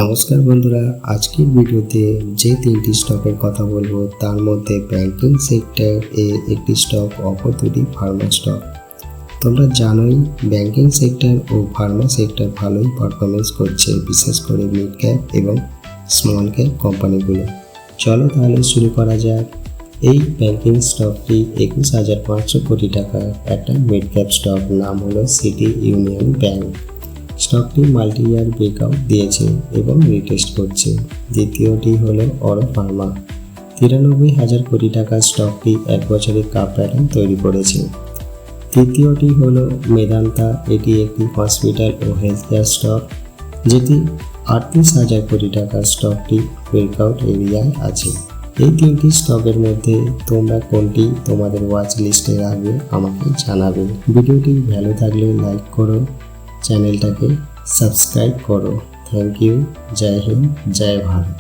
নমস্কার বন্ধুরা, আজকের ভিডিওতে যে তিনটি স্টকের কথা বলবো তার মধ্যে ব্যাংকিং সেক্টর এ একটি স্টক, অপর দুটি ফার্মা স্টক। তোমরা জানোই ব্যাংকিং সেক্টর ও ফার্মা সেক্টর ভালোই পারফরমেন্স করছে, বিশেষ করে মিড ক্যাপ এবং স্মল ক্যাপ কোম্পানিগুলো। চলো তাহলে শুরু করা যাক। এই ব্যাংকিং স্টকটি 21,500 কোটি টাকার একটা মিড ক্যাপ স্টক, নাম হলো সিটি ইউনিয়ন ব্যাংক। স্টকটি মাল্টি ইয়ার ব্রেকআউট দিয়েছে এবং রিটেস্ট করছে। দ্বিতীয়টি হলো অরো ফার্মা, 93,000 কোটি টাকার স্টকটি এক বছরের কাপ প্যাটার্ন তৈরি করেছে। তৃতীয়টি হলো মেদান্তা, এটি একটি হসপিটাল ও হেলথ কেয়ার স্টক, যেটি 38,000 কোটি টাকার স্টকটি ব্রেকআউট এরিয়ায় আছে। এই তিনটি স্টকের মধ্যে তোমরা কোনটি তোমাদের ওয়াচ লিস্টে রাখবে আমাকে জানাবে। ভিডিওটি ভালো থাকলে লাইক করো, চ্যানেলটাকে সাবস্ক্রাইব করো। Thank you. জয় হিন্দ, জয় ভারত।